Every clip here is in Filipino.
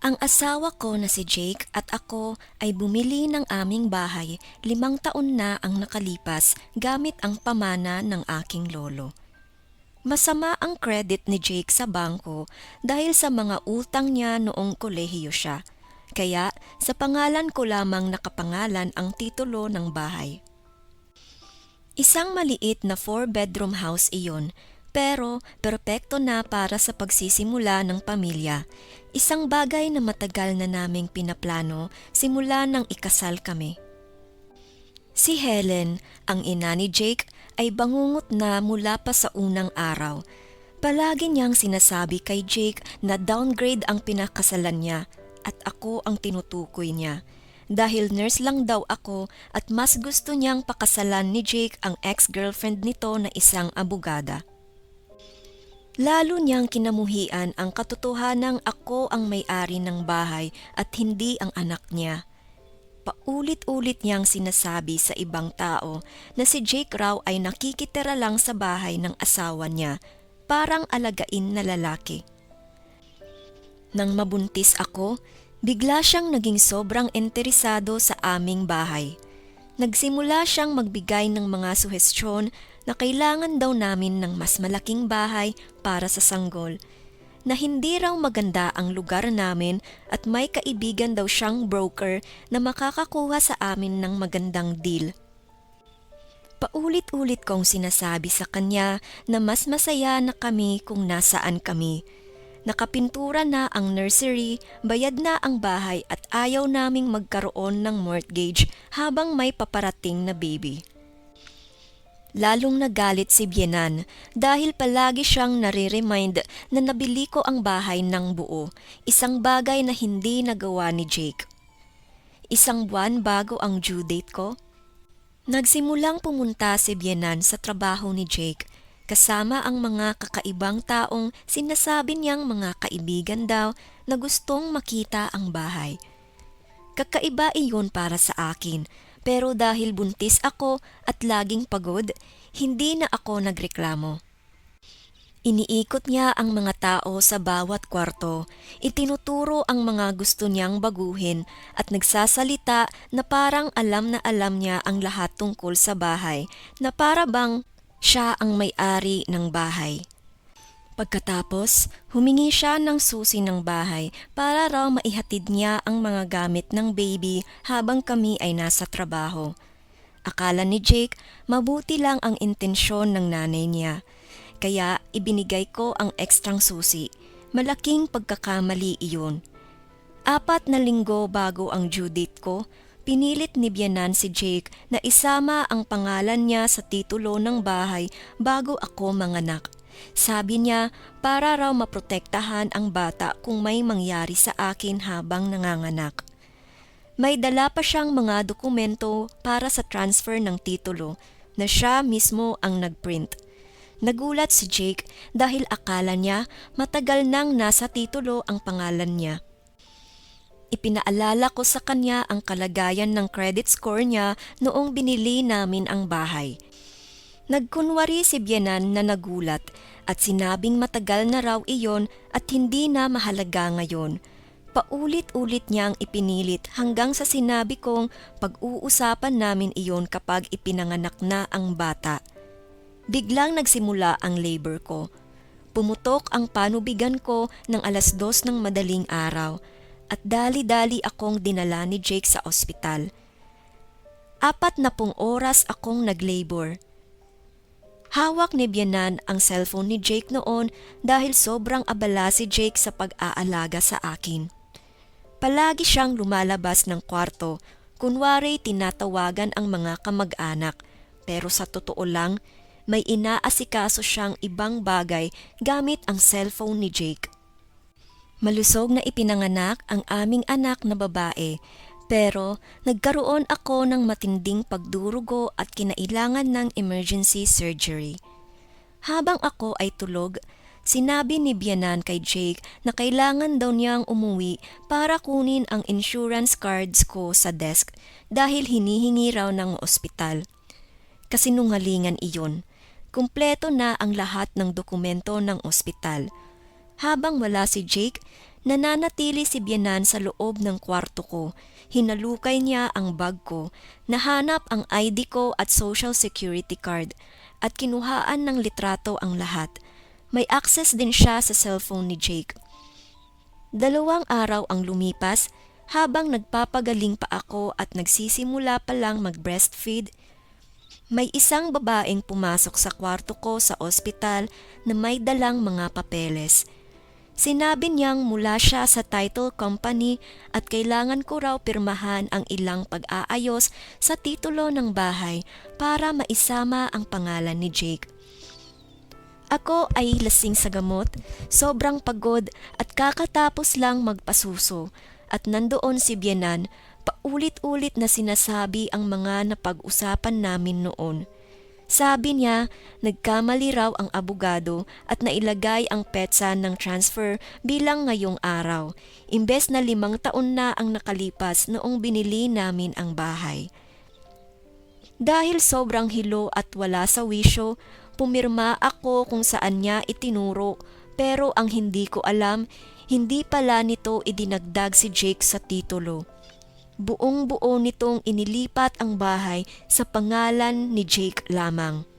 Ang asawa ko na si Jake at ako ay bumili ng aming bahay 5 taon na ang nakalipas gamit ang pamana ng aking lolo. Masama ang credit ni Jake sa bangko dahil sa mga utang niya noong kolehiyo siya. Kaya sa pangalan ko lamang nakapangalan ang titulo ng bahay. Isang maliit na 4-bedroom house iyon, pero perpekto na para sa pagsisimula ng pamilya. Isang bagay na matagal na naming pinaplano simula nang ikasal kami. Si Helen, ang ina ni Jake, ay bangungot na mula pa sa unang araw. Palagi niyang sinasabi kay Jake na downgrade ang pinakasalan niya at ako ang tinutukoy niya. Dahil nurse lang daw ako at mas gusto niyang pakasalan ni Jake ang ex-girlfriend nito na isang abogada. Lalo niyang kinamuhian ang katotohanang ako ang may-ari ng bahay at hindi ang anak niya. Paulit-ulit niyang sinasabi sa ibang tao na si Jake raw ay nakikitira lang sa bahay ng asawa niya, parang alagain na lalaki. Nang mabuntis ako, bigla siyang naging sobrang interesado sa aming bahay. Nagsimula siyang magbigay ng mga suhestyon na kailangan daw namin ng mas malaking bahay para sa sanggol, na hindi raw maganda ang lugar namin at may kaibigan daw siyang broker na makakakuha sa amin ng magandang deal. Paulit-ulit kong sinasabi sa kanya na mas masaya na kami kung nasaan kami. Nakapintura na ang nursery, bayad na ang bahay at ayaw naming magkaroon ng mortgage habang may paparating na baby. Lalong nagalit si Bienan dahil palagi siyang nare-remind na nabili ko ang bahay ng buo, isang bagay na hindi nagawa ni Jake. Isang buwan bago ang due date ko, nagsimulang pumunta si Bienan sa trabaho ni Jake kasama ang mga kakaibang taong sinasabi niyang mga kaibigan daw na gustong makita ang bahay. Kakaiba iyon para sa akin, pero dahil buntis ako at laging pagod, hindi na ako nagreklamo. Iniikot niya ang mga tao sa bawat kwarto, itinuturo ang mga gusto niyang baguhin at nagsasalita na parang alam na alam niya ang lahat tungkol sa bahay, na para bang siya ang may-ari ng bahay. Pagkatapos, humingi siya ng susi ng bahay para raw maihatid niya ang mga gamit ng baby habang kami ay nasa trabaho. Akala ni Jake, mabuti lang ang intensyon ng nanay niya. Kaya ibinigay ko ang ekstrang susi. Malaking pagkakamali iyon. 4 na linggo bago ang due date ko, pinilit ni Bienan si Jake na isama ang pangalan niya sa titulo ng bahay bago ako manganak. Sabi niya para raw maprotektahan ang bata kung may mangyari sa akin habang nanganganak. May dala pa siyang mga dokumento para sa transfer ng titulo na siya mismo ang nagprint. Nagulat si Jake dahil akala niya matagal nang nasa titulo ang pangalan niya. Ipinaalala ko sa kanya ang kalagayan ng credit score niya noong binili namin ang bahay. Nagkunwari si Bienan na nagulat at sinabing matagal na raw iyon at hindi na mahalaga ngayon. Paulit-ulit niyang ipinilit hanggang sa sinabi kong pag-uusapan namin iyon kapag ipinanganak na ang bata. Biglang nagsimula ang labor ko. Pumutok ang panubigan ko ng 2:00 ng madaling araw at dali-dali akong dinala ni Jake sa ospital. 40 oras akong naglabor. Hawak ni Bienan ang cellphone ni Jake noon dahil sobrang abala si Jake sa pag-aalaga sa akin. Palagi siyang lumalabas ng kwarto, kunwari tinatawagan ang mga kamag-anak, pero sa totoo lang, may inaasikaso siyang ibang bagay gamit ang cellphone ni Jake. Malusog na ipinanganak ang aming anak na babae, pero nagkaroon ako ng matinding pagdurugo at kinailangan ng emergency surgery. Habang ako ay tulog, sinabi ni Bienan kay Jake na kailangan daw niyang umuwi para kunin ang insurance cards ko sa desk dahil hinihingi raw ng ospital. Kasinungalingan iyon. Kumpleto na ang lahat ng dokumento ng ospital. Habang wala si Jake, Nananatili si Bianan sa loob ng kwarto ko. Hinalukay niya ang bag ko, nahanap ang ID ko at social security card, at kinuhaan ng litrato ang lahat. May access din siya sa cellphone ni Jake. 2 araw ang lumipas habang nagpapagaling pa ako at nagsisimula pa lang mag-breastfeed. May isang babaeng pumasok sa kwarto ko sa ospital na may dalang mga papeles. Sinabi niyang mula siya sa title company at kailangan ko raw pirmahan ang ilang pag-aayos sa titulo ng bahay para maisama ang pangalan ni Jake. Ako ay lasing sa gamot, sobrang pagod at kakatapos lang magpasuso, at nandoon si Bianan, paulit-ulit na sinasabi ang mga napag-usapan namin noon. Sabi niya, nagkamali raw ang abogado at nailagay ang petsa ng transfer bilang ngayong araw, imbes na 5 taon na ang nakalipas noong binili namin ang bahay. Dahil sobrang hilo at wala sa wisyo, pumirma ako kung saan niya itinuro, pero ang hindi ko alam, hindi pala nito idinagdag si Jake sa titulo. Buong-buo nitong inilipat ang bahay sa pangalan ni Jake lamang.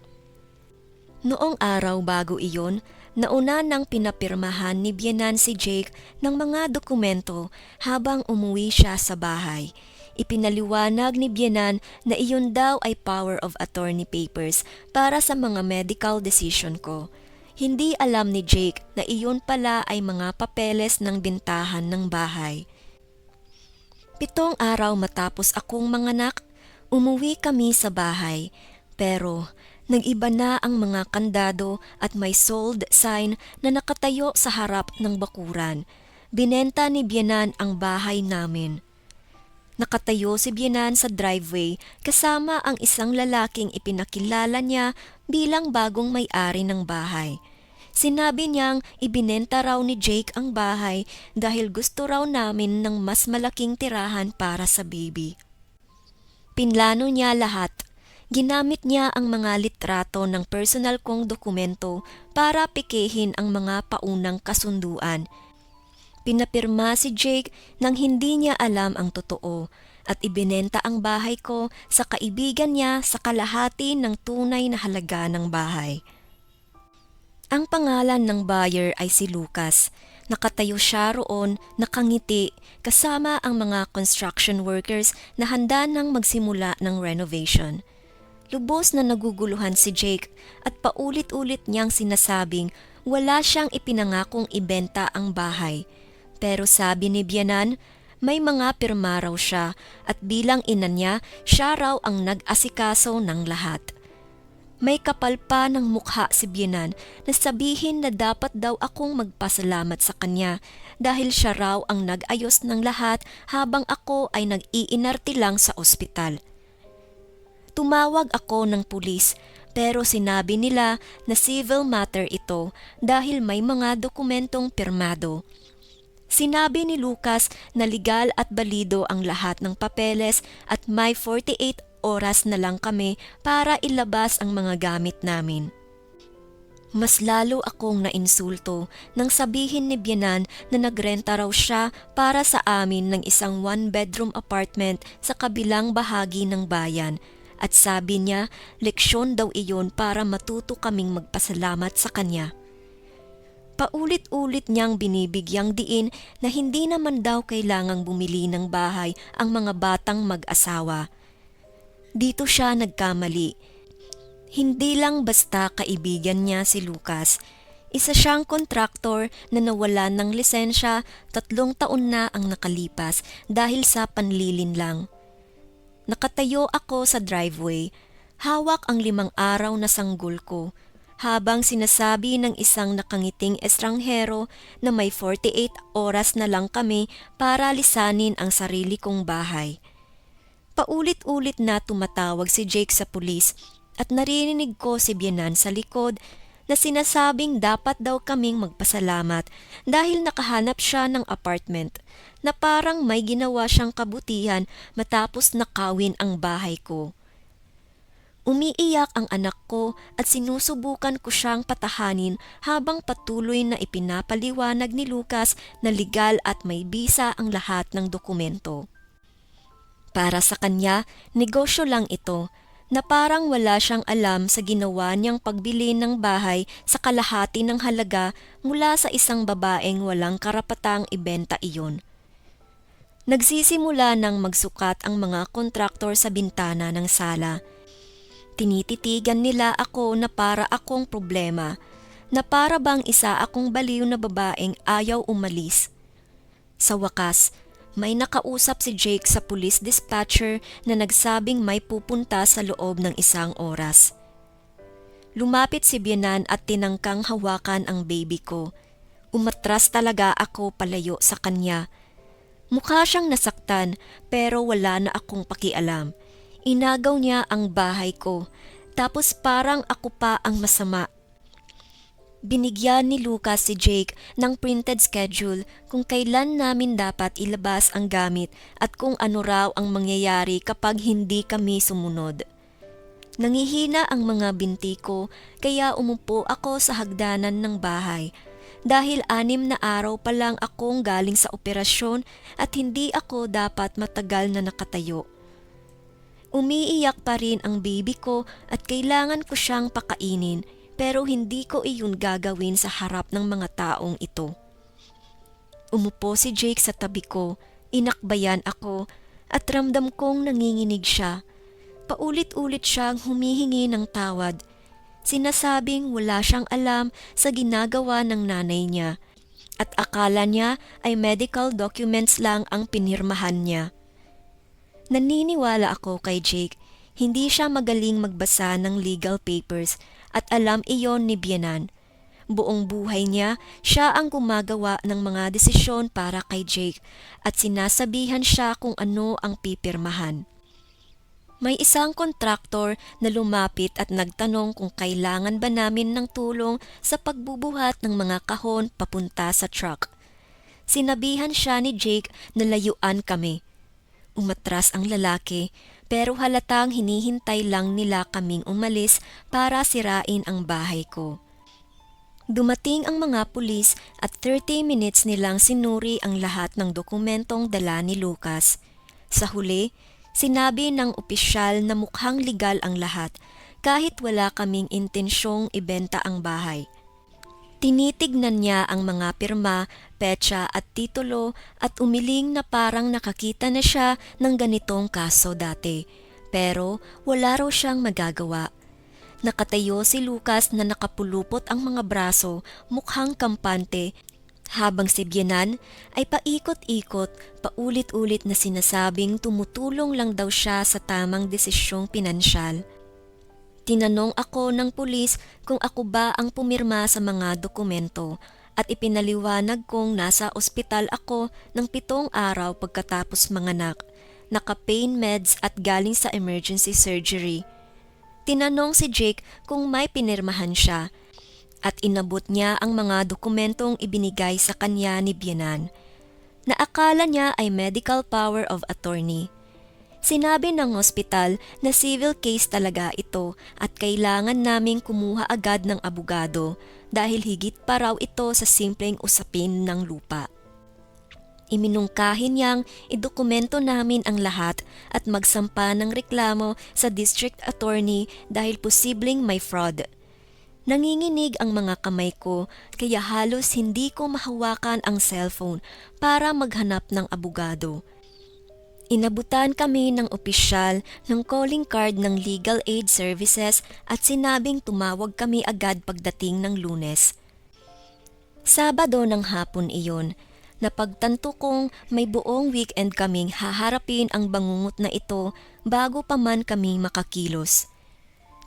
Noong araw bago iyon, nauna nang pinapirmahan ni Bianan si Jake ng mga dokumento habang umuwi siya sa bahay. Ipinaliwanag ni Bianan na iyon daw ay power of attorney papers para sa mga medical decision ko. Hindi alam ni Jake na iyon pala ay mga papeles ng bintahan ng bahay. 7 araw matapos akong manganak, umuwi kami sa bahay. Pero nag-iba na ang mga kandado at may sold sign na nakatayo sa harap ng bakuran. Binenta ni Bianan ang bahay namin. Nakatayo si Bianan sa driveway kasama ang isang lalaking ipinakilala niya bilang bagong may-ari ng bahay. Sinabi niyang ibinenta raw ni Jake ang bahay dahil gusto raw namin ng mas malaking tirahan para sa baby. Pinlano niya lahat. Ginamit niya ang mga litrato ng personal kong dokumento para pikihin ang mga paunang kasunduan. Pinapirma si Jake nang hindi niya alam ang totoo at ibinenta ang bahay ko sa kaibigan niya sa kalahati ng tunay na halaga ng bahay. Ang pangalan ng buyer ay si Lucas. Nakatayo siya roon, nakangiti, kasama ang mga construction workers na handa nang magsimula ng renovation. Lubos na naguguluhan si Jake at paulit-ulit niyang sinasabing wala siyang ipinangakong ibenta ang bahay. Pero sabi ni Bianan, may mga pirma raw siya at bilang ina niya, siya raw ang nag-asikaso ng lahat. May kapal pa ng mukha si Bianan na sabihin na dapat daw akong magpasalamat sa kanya dahil siya raw ang nag-ayos ng lahat habang ako ay nag-iinarte lang sa ospital. Tumawag ako ng pulis pero sinabi nila na civil matter ito dahil may mga dokumentong pirmado. Sinabi ni Lucas na legal at balido ang lahat ng papeles at may 48 oras na lang kami para ilabas ang mga gamit namin. Mas lalo akong nainsulto nang sabihin ni Bianan na nagrenta raw siya para sa amin ng isang 1-bedroom apartment sa kabilang bahagi ng bayan at sabi niya leksyon daw iyon para matuto kaming magpasalamat sa kanya. Paulit-ulit niyang binibigyang diin na hindi naman daw kailangang bumili ng bahay ang mga batang mag-asawa. Dito siya nagkamali. Hindi lang basta kaibigan niya si Lucas. Isa siyang kontraktor na nawalan ng lisensya 3 taon na ang nakalipas dahil sa panlilin lang. Nakatayo ako sa driveway, hawak ang 5 araw na sanggol ko, habang sinasabi ng isang nakangiting estranghero na may 48 oras na lang kami para lisanin ang sarili kong bahay. Paulit-ulit na tumatawag si Jake sa pulis at narinig ko si Bianan sa likod na sinasabing dapat daw kaming magpasalamat dahil nakahanap siya ng apartment na parang may ginawa siyang kabutihan matapos nakawin ang bahay ko. Umiiyak ang anak ko at sinusubukan ko siyang patahanin habang patuloy na ipinapaliwanag ni Lucas na legal at may bisa ang lahat ng dokumento. Para sa kanya, negosyo lang ito, na parang wala siyang alam sa ginawa niyang pagbili ng bahay sa kalahati ng halaga mula sa isang babaeng walang karapatang ibenta iyon. Nagsisimula ng magsukat ang mga kontraktor sa bintana ng sala. Tinititigan nila ako na para akong problema, na para bang isa akong baliw na babaeng ayaw umalis. Sa wakas, may nakausap si Jake sa police dispatcher na nagsabing may pupunta sa loob ng 1 oras. Lumapit si Bianan at tinangkang hawakan ang baby ko. Umatras talaga ako palayo sa kanya. Mukha siyang nasaktan pero wala na akong pakialam. Inagaw niya ang bahay ko, tapos parang ako pa ang masama. Binigyan ni Lucas si Jake ng printed schedule kung kailan namin dapat ilabas ang gamit at kung ano raw ang mangyayari kapag hindi kami sumunod. Nangihina ang mga binti ko kaya umupo ako sa hagdanan ng bahay dahil 6 na araw pa lang akong galing sa operasyon at hindi ako dapat matagal na nakatayo. Umiiyak pa rin ang baby ko at kailangan ko siyang pakainin. Pero hindi ko iyon gagawin sa harap ng mga taong ito. Umupo si Jake sa tabi ko, inakbayan ako, at ramdam kong nanginginig siya. Paulit-ulit siyang humihingi ng tawad. Sinasabing wala siyang alam sa ginagawa ng nanay niya, at akala niya ay medical documents lang ang pinirmahan niya. Naniniwala ako kay Jake. Hindi siya magaling magbasa ng legal papers at alam iyon ni Bianan. Buong buhay niya, siya ang gumagawa ng mga desisyon para kay Jake at sinasabihan siya kung ano ang pipirmahan. May isang kontraktor na lumapit at nagtanong kung kailangan ba namin ng tulong sa pagbubuhat ng mga kahon papunta sa truck. Sinabihan siya ni Jake na layuan kami. Umatras ang lalaki, pero halatang hinihintay lang nila kaming umalis para sirain ang bahay ko. Dumating ang mga pulis at 30 minutes nilang sinuri ang lahat ng dokumentong dala ni Lucas. Sa huli, sinabi ng opisyal na mukhang legal ang lahat kahit wala kaming intensyong ibenta ang bahay. Tinitignan niya ang mga pirma, petsa at titulo at umiling na parang nakakita na siya ng ganitong kaso dati. Pero wala raw siyang magagawa. Nakatayo si Lucas na nakapulupot ang mga braso, mukhang kampante, habang si Bianan ay paikot-ikot, paulit-ulit na sinasabing tumutulong lang daw siya sa tamang desisyong pinansyal. Tinanong ako ng pulis kung ako ba ang pumirma sa mga dokumento at ipinaliwanag kong nasa ospital ako ng 7 araw pagkatapos manganak, naka-pain meds at galing sa emergency surgery. Tinanong si Jake kung may pinirmahan siya at inabot niya ang mga dokumentong ibinigay sa kanya ni Bianan, na akala niya ay medical power of attorney. Sinabi ng ospital na civil case talaga ito at kailangan naming kumuha agad ng abogado dahil higit pa raw ito sa simpleng usapin ng lupa. Iminungkahin niyang idokumento namin ang lahat at magsampa ng reklamo sa district attorney dahil posibleng may fraud. Nanginginig ang mga kamay ko kaya halos hindi ko mahawakan ang cellphone para maghanap ng abogado. Inabutan kami ng opisyal ng calling card ng Legal Aid Services at sinabing tumawag kami agad pagdating ng Lunes. Sabado ng hapon iyon, napagtanto kong may buong weekend kaming haharapin ang bangungot na ito bago pa man kami makakilos.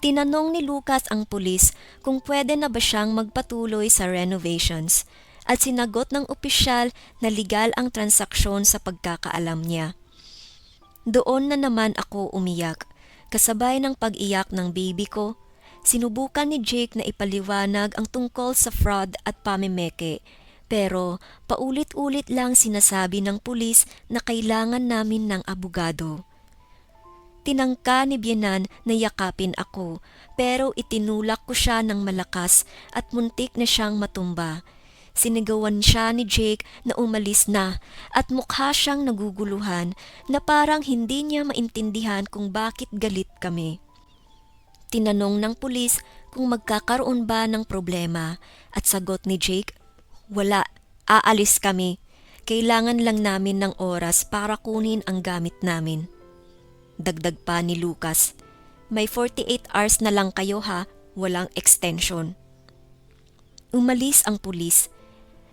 Tinanong ni Lucas ang pulis kung pwede na ba siyang magpatuloy sa renovations at sinagot ng opisyal na legal ang transaksyon sa pagkakaalam niya. Doon na naman ako umiyak, kasabay ng pag-iyak ng baby ko. Sinubukan ni Jake na ipaliwanag ang tungkol sa fraud at pamimeke, pero paulit-ulit lang sinasabi ng pulis na kailangan namin ng abogado. Tinangka ni Bianan na yakapin ako, pero itinulak ko siya ng malakas at muntik na siyang matumba. Sinigawan siya ni Jake na umalis na at mukha siyang naguguluhan na parang hindi niya maintindihan kung bakit galit kami. Tinanong ng pulis kung magkakaroon ba ng problema at sagot ni Jake, "Wala, aalis kami. Kailangan lang namin ng oras para kunin ang gamit namin." Dagdag pa ni Lucas, "May 48 hours na lang kayo ha, walang extension." Umalis ang pulis.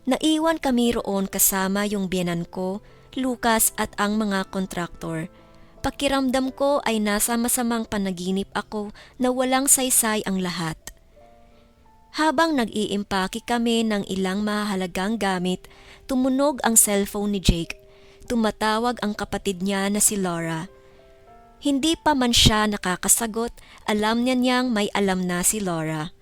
Naiwan kami roon kasama yung biyenan ko, Lucas at ang mga kontraktor. Pakiramdam ko ay nasa masamang panaginip ako na walang saysay ang lahat. Habang nag-iimpake kami ng ilang mahalagang gamit, tumunog ang cellphone ni Jake. Tumatawag ang kapatid niya na si Laura. Hindi pa man siya nakakasagot, alam niya niyang may alam na si Laura.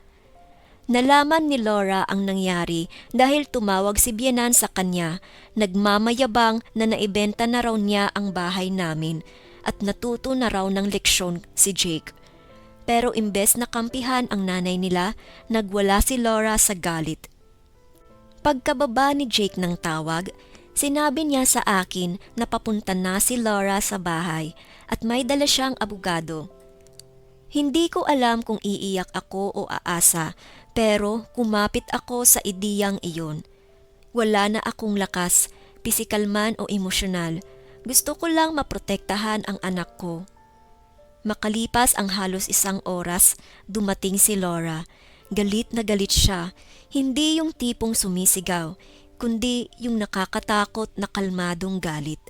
Nalaman ni Laura ang nangyari dahil tumawag si Bianan sa kanya, nagmamayabang na naibenta na raw niya ang bahay namin at natuto na raw ng leksyon si Jake. Pero imbes na kampihan ang nanay nila, nagwala si Laura sa galit. Pagkababa ni Jake ng tawag, sinabi niya sa akin na papunta na si Laura sa bahay at may dala siyang abogado. Hindi ko alam kung iiyak ako o aasa, pero kumapit ako sa ideyang iyon. Wala na akong lakas, pisikal man o emosyonal. Gusto ko lang maprotektahan ang anak ko. Makalipas ang halos 1 oras, dumating si Laura. Galit na galit siya, hindi yung tipong sumisigaw, kundi yung nakakatakot na kalmadong galit.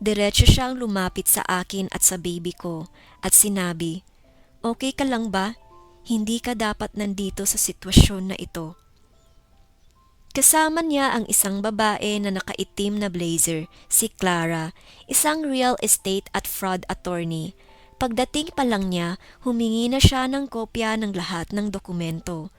Diretso siyang lumapit sa akin at sa baby ko at sinabi, "Okay ka lang ba? Hindi ka dapat nandito sa sitwasyon na ito." Kasama niya ang isang babae na nakaitim na blazer, si Clara, isang real estate at fraud attorney. Pagdating pa lang niya, humingi na siya ng kopya ng lahat ng dokumento.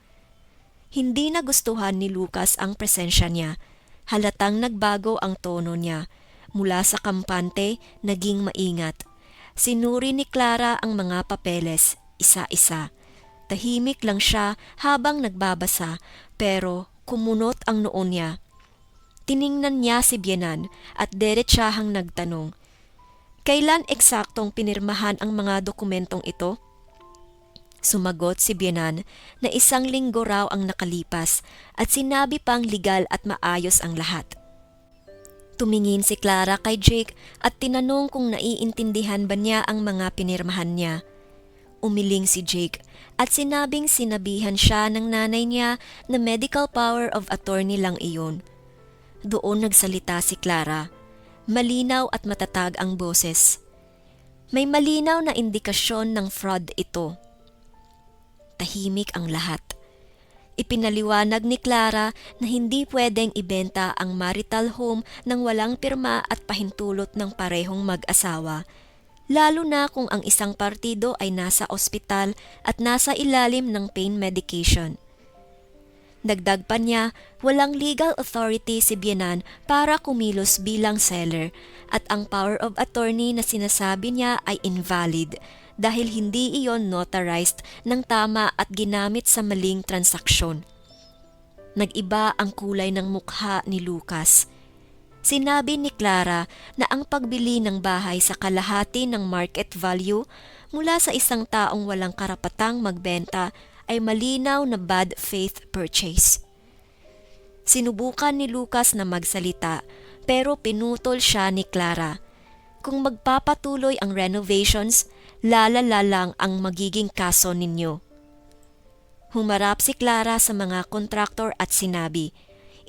Hindi nagustuhan ni Lucas ang presensya niya. Halatang nagbago ang tono niya. Mula sa kampante, naging maingat. Sinuri ni Clara ang mga papeles, isa-isa. Tahimik lang siya habang nagbabasa, pero kumunot ang noo niya. Tiningnan niya si Bianan at deretsahang nagtanong, "Kailan eksaktong pinirmahan ang mga dokumentong ito?" Sumagot si Bianan na 1 linggo raw ang nakalipas at sinabi pang legal at maayos ang lahat. Tumingin si Clara kay Jake at tinanong kung naiintindihan ba niya ang mga pinirmahan niya. Umiling si Jake at sinabing sinabihan siya ng nanay niya na medical power of attorney lang iyon. Doon nagsalita si Clara. Malinaw at matatag ang boses. May malinaw na indikasyon ng fraud ito. Tahimik ang lahat. Ipinaliwanag ni Clara na hindi pwedeng ibenta ang marital home nang walang pirma at pahintulot ng parehong mag-asawa, lalo na kung ang isang partido ay nasa ospital at nasa ilalim ng pain medication. Dagdag pa niya, walang legal authority si Bianan para kumilos bilang seller at ang power of attorney na sinasabi niya ay invalid dahil hindi iyon notarized ng tama at ginamit sa maling transaksyon. Nag-iba ang kulay ng mukha ni Lucas. Sinabi ni Clara na ang pagbili ng bahay sa kalahati ng market value mula sa isang taong walang karapatang magbenta ay malinaw na bad faith purchase. Sinubukan ni Lucas na magsalita pero pinutol siya ni Clara. Kung magpapatuloy ang renovations, lalala lang ang magiging kaso ninyo. Humarap si Clara sa mga kontraktor at sinabi,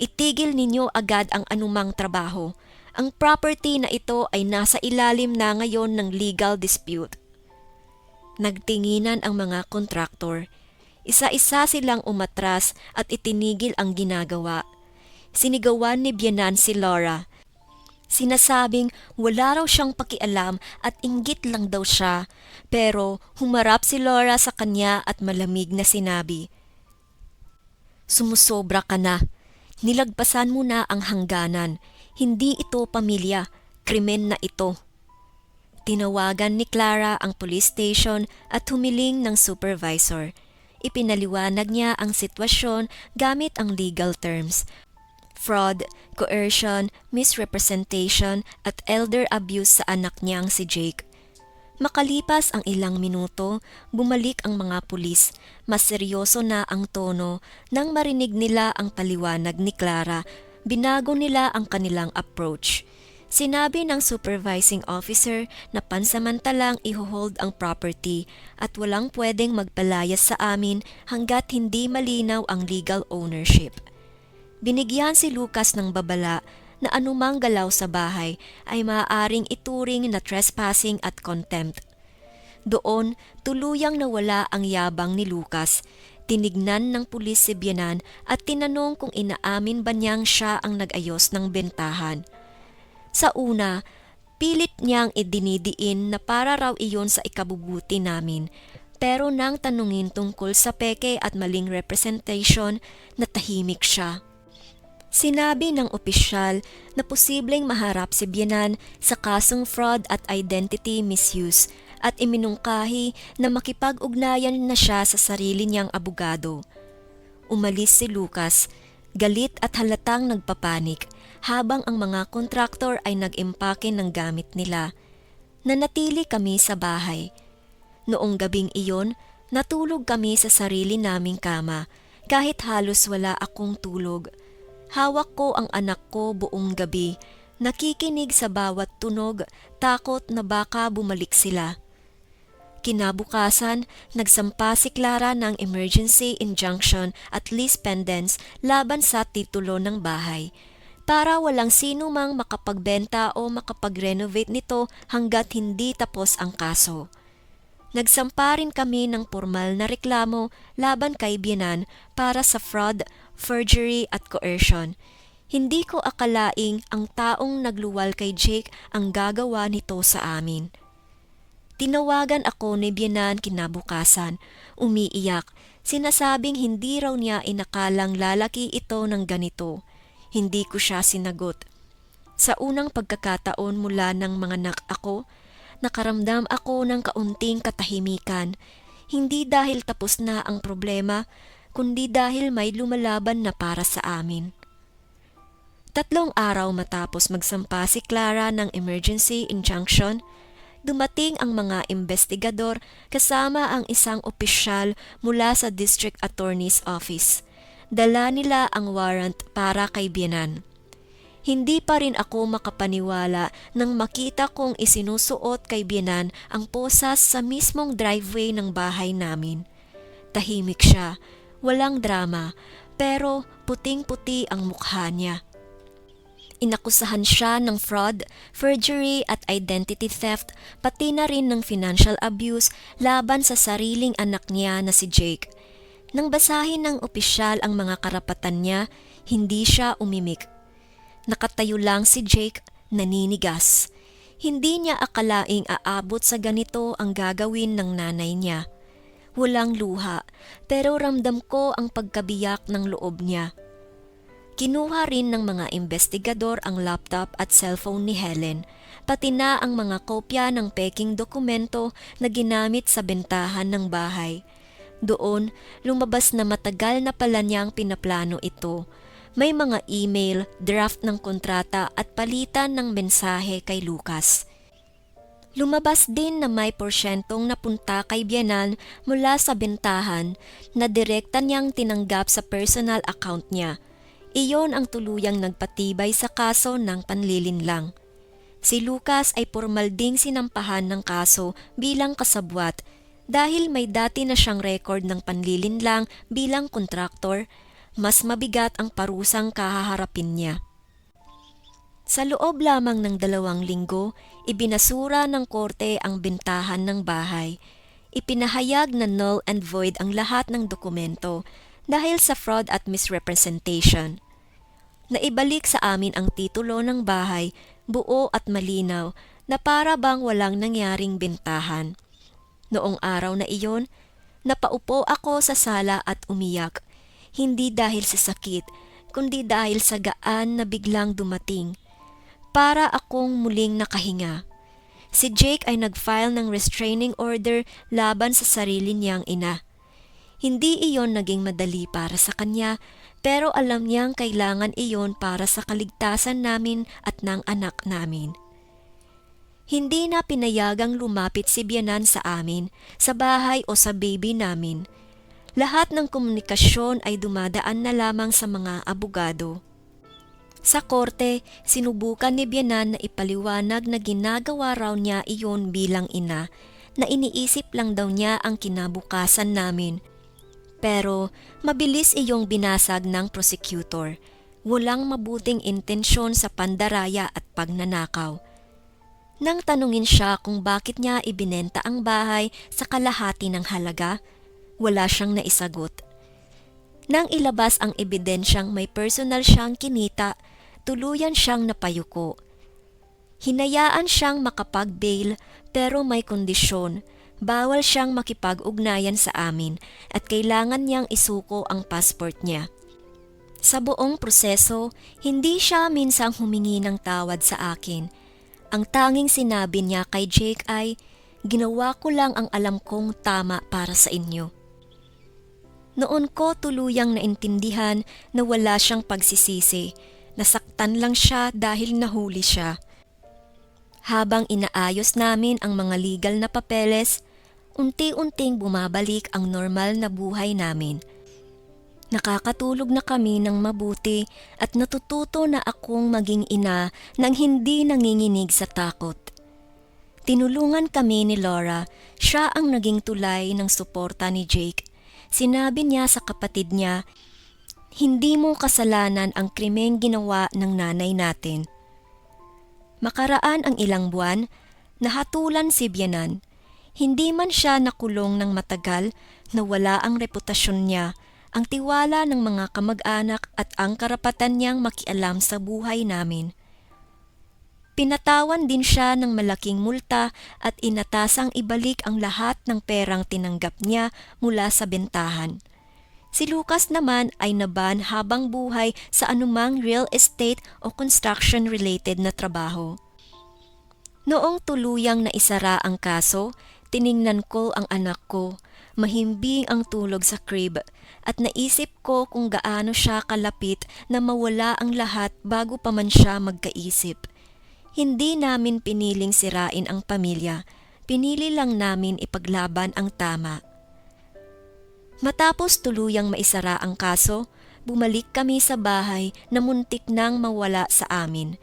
"Itigil ninyo agad ang anumang trabaho. Ang property na ito ay nasa ilalim na ngayon ng legal dispute." Nagtinginan ang mga kontraktor. Isa-isa silang umatras at itinigil ang ginagawa. Sinigawan ni Bianan si Laura. Sinasabing wala raw siyang pakialam at inggit lang daw siya, pero humarap si Laura sa kanya at malamig na sinabi, "Sumusobra ka na. Nilagpasan mo na ang hangganan. Hindi ito pamilya, krimen na ito." Tinawagan ni Clara ang police station at humiling ng supervisor. Ipinaliwanag niya ang sitwasyon gamit ang legal terms: fraud, coercion, misrepresentation at elder abuse sa anak niyang si Jake. Makalipas ang ilang minuto, bumalik ang mga pulis. Mas seryoso na ang tono. Nang marinig nila ang paliwanag ni Clara, binago nila ang kanilang approach. Sinabi ng supervising officer na pansamantalang iho-hold ang property at walang pwedeng magpalayas sa amin hanggat hindi malinaw ang legal ownership. Binigyan si Lucas ng babala na anumang galaw sa bahay ay maaaring ituring na trespassing at contempt. Doon, tuluyang nawala ang yabang ni Lucas. Tinignan ng pulis si Bianan at tinanong kung inaamin ba niyang siya ang nag-ayos ng bentahan. Sa una, pilit niyang idinidiin na para raw iyon sa ikabubuti namin, pero nang tanungin tungkol sa peke at maling representation, natahimik siya. Sinabi ng opisyal na posibleng maharap si Bianan sa kasong fraud at identity misuse at iminungkahi na makipag-ugnayan na siya sa sarili niyang abogado. Umalis si Lucas, galit at halatang nagpapanik, habang ang mga kontraktor ay nag-impake ng gamit nila. Nanatili kami sa bahay. Noong gabing iyon, natulog kami sa sarili naming kama, kahit halos wala akong tulog. Hawak ko ang anak ko buong gabi, nakikinig sa bawat tunog, takot na baka bumalik sila. Kinabukasan, nagsampa si Clara ng emergency injunction at lease pendants laban sa titulo ng bahay, para walang sino mang makapagbenta o makapag-renovate nito hanggat hindi tapos ang kaso. Nagsampa rin kami ng formal na reklamo laban kay Bianan para sa fraud, forgery at coercion. Hindi ko akalaing ang taong nagluwal kay Jake ang gagawa nito sa amin. Tinawagan ako ni Bianan kinabukasan, umiiyak, sinasabing hindi raw niya inakalang lalaki ito ng ganito. Hindi ko siya sinagot. Sa unang pagkakataon mula ng mga anak ako, nakaramdam ako ng kaunting katahimikan, hindi dahil tapos na ang problema, kundi dahil may lumalaban na para sa amin. 3 araw matapos magsampa si Clara ng emergency injunction, dumating ang mga investigador kasama ang isang opisyal mula sa District Attorney's Office. Dala nila ang warrant para kay Bianan. Hindi pa rin ako makapaniwala nang makita kong isinusuot kay Bianan ang posas sa mismong driveway ng bahay namin. Tahimik siya, walang drama, pero puting-puti ang mukha niya. Inakusahan siya ng fraud, forgery at identity theft, pati na rin ng financial abuse laban sa sariling anak niya na si Jake. Nang basahin ng opisyal ang mga karapatan niya, hindi siya umimik. Nakatayo lang si Jake, naninigas. Hindi niya akalaing aabot sa ganito ang gagawin ng nanay niya. Walang luha, pero ramdam ko ang pagkabiyak ng loob niya. Kinuha rin ng mga investigador ang laptop at cellphone ni Helen, pati na ang mga kopya ng peking dokumento na ginamit sa bentahan ng bahay. Doon, lumabas na matagal na pala niyang pinaplano ito. May mga email, draft ng kontrata at palitan ng mensahe kay Lucas. Lumabas din na may porsyentong napunta kay Bianan mula sa bentahan na direkta niyang tinanggap sa personal account niya. Iyon ang tuluyang nagpatibay sa kaso ng panlilinlang. Si Lucas ay formal ding sinampahan ng kaso bilang kasabwat dahil may dati na siyang record ng panlilinlang bilang kontraktor. Mas mabigat ang parusang kahaharapin niya. Sa loob lamang ng 2 linggo, ibinasura ng korte ang bentahan ng bahay. Ipinahayag na null and void ang lahat ng dokumento dahil sa fraud at misrepresentation. Naibalik sa amin ang titulo ng bahay, buo at malinaw, na para bang walang nangyaring bentahan. Noong araw na iyon, napaupo ako sa sala at umiyak. Hindi dahil sa sakit, kundi dahil sa gaan na biglang dumating. Para akong muling nakahinga. Si Jake ay nag-file ng restraining order laban sa sarili niyang ina. Hindi iyon naging madali para sa kanya, pero alam niyang kailangan iyon para sa kaligtasan namin at ng anak namin. Hindi na pinayagang lumapit si Bianan sa amin, sa bahay o sa baby namin. Lahat ng komunikasyon ay dumadaan na lamang sa mga abogado. Sa korte, sinubukan ni Bianan na ipaliwanag na ginagawa raw niya iyon bilang ina, na iniisip lang daw niya ang kinabukasan namin. Pero mabilis iyong binasag ng prosecutor. Walang mabuting intensyon sa pandaraya at pagnanakaw. Nang tanungin siya kung bakit niya ibinenta ang bahay sa kalahati ng halaga, wala siyang naisagot. Nang ilabas ang ebidensyang may personal siyang kinita, tuluyan siyang napayuko. Hinayaan siyang makapag-bail pero may kondisyon. Bawal siyang makipag-ugnayan sa amin at kailangan niyang isuko ang passport niya. Sa buong proseso, hindi siya minsang humingi ng tawad sa akin. Ang tanging sinabi niya kay Jake ay, "Ginawa ko lang ang alam kong tama para sa inyo." Noon ko tuluyang naintindihan na wala siyang pagsisisi. Nasaktan lang siya dahil nahuli siya. Habang inaayos namin ang mga legal na papeles, unti-unting bumabalik ang normal na buhay namin. Nakakatulog na kami ng mabuti at natututo na akong maging ina nang hindi nanginginig sa takot. Tinulungan kami ni Laura, siya ang naging tulay ng suporta ni Jake. Sinabi niya sa kapatid niya, "Hindi mo kasalanan ang krimeng ginawa ng nanay natin." Makaraan ang ilang buwan, nahatulan si Bianan. Hindi man siya nakulong ng matagal, nawala ang reputasyon niya, ang tiwala ng mga kamag-anak at ang karapatan niyang makialam sa buhay namin. Pinatawan din siya ng malaking multa at inatasang ibalik ang lahat ng perang tinanggap niya mula sa bentahan. Si Lucas naman ay naban habang buhay sa anumang real estate o construction-related na trabaho. Noong tuluyang naisara ang kaso, tiningnan ko ang anak ko, mahimbing ang tulog sa crib, at naisip ko kung gaano siya kalapit na mawala ang lahat bago pa man siya magkaisip. Hindi namin piniling sirain ang pamilya, pinili lang namin ipaglaban ang tama. Matapos tuluyang maisara ang kaso, bumalik kami sa bahay na muntik nang mawala sa amin.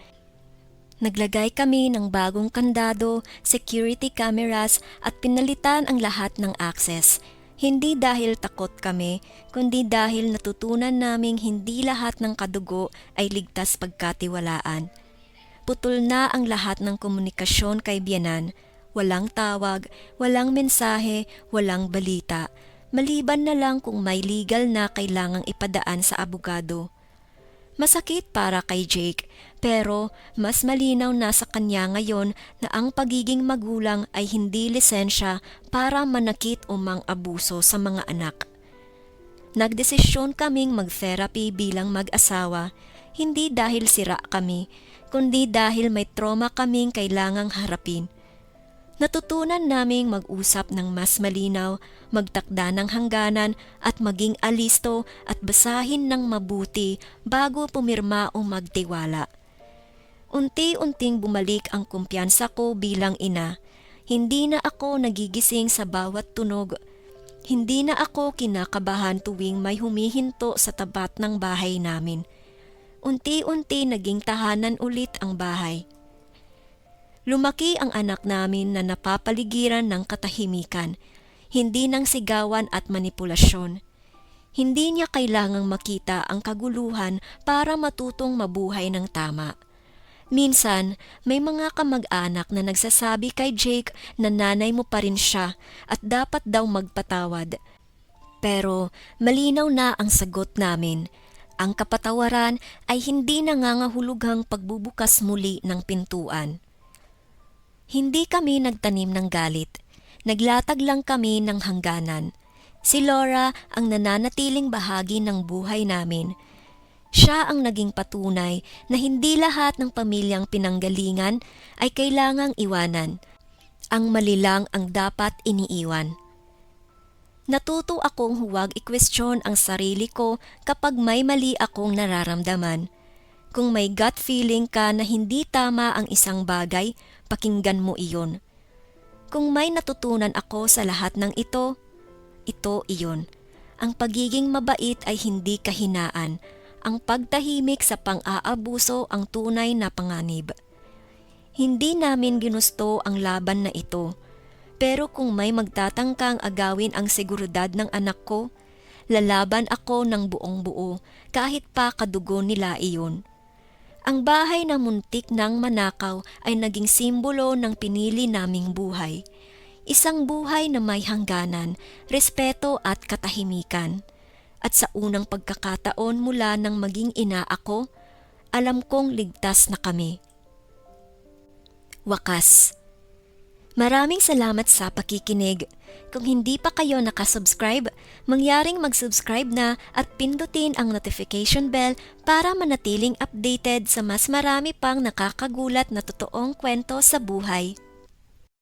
Naglagay kami ng bagong kandado, security cameras at pinalitan ang lahat ng access. Hindi dahil takot kami, kundi dahil natutunan naming hindi lahat ng kadugo ay ligtas pagkatiwalaan. Putol na ang lahat ng komunikasyon kay Bianan. Walang tawag, walang mensahe, walang balita. Maliban na lang kung may legal na kailangang ipadaan sa abogado. Masakit para kay Jake, pero mas malinaw na sa kanya ngayon na ang pagiging magulang ay hindi lisensya para manakit o mang-abuso sa mga anak. Nagdesisyon kaming mag-therapy bilang mag-asawa, hindi dahil sira kami, kundi dahil may trauma kaming kailangang harapin. Natutunan naming mag-usap ng mas malinaw, magtakda ng hangganan at maging alisto at basahin ng mabuti bago pumirma o magtiwala. Unti-unting bumalik ang kumpiyansa ko bilang ina. Hindi na ako nagigising sa bawat tunog. Hindi na ako kinakabahan tuwing may humihinto sa tapat ng bahay namin. Unti-unti naging tahanan ulit ang bahay. Lumaki ang anak namin na napapaligiran ng katahimikan, hindi ng sigawan at manipulasyon. Hindi niya kailangang makita ang kaguluhan para matutong mabuhay ng tama. Minsan, may mga kamag-anak na nagsasabi kay Jake na nanay mo pa rin siya at dapat daw magpatawad. Pero malinaw na ang sagot namin. Ang kapatawaran ay hindi nangangahulugang pagbubukas muli ng pintuan. Hindi kami nagtanim ng galit. Naglatag lang kami ng hangganan. Si Laura ang nananatiling bahagi ng buhay namin. Siya ang naging patunay na hindi lahat ng pamilyang pinanggalingan ay kailangang iwanan. Ang mali lang ang dapat iniiwan. Natuto akong huwag i-question ang sarili ko kapag may mali akong nararamdaman. Kung may gut feeling ka na hindi tama ang isang bagay, pakinggan mo iyon. Kung may natutunan ako sa lahat ng ito iyon. Ang pagiging mabait ay hindi kahinaan. Ang pagtahimik sa pang-aabuso ang tunay na panganib. Hindi namin ginusto ang laban na ito. Pero kung may magtatangkang agawin ang seguridad ng anak ko, lalaban ako ng buong buo kahit pa kadugo nila iyon. Ang bahay na muntik ng manakaw ay naging simbolo ng pinili naming buhay. Isang buhay na may hangganan, respeto at katahimikan. At sa unang pagkakataon mula nang maging ina ako, alam kong ligtas na kami. Wakas. Maraming salamat sa pakikinig. Kung hindi pa kayo nakasubscribe, mangyaring mag-subscribe na at pindutin ang notification bell para manatiling updated sa mas marami pang nakakagulat na totoong kwento sa buhay.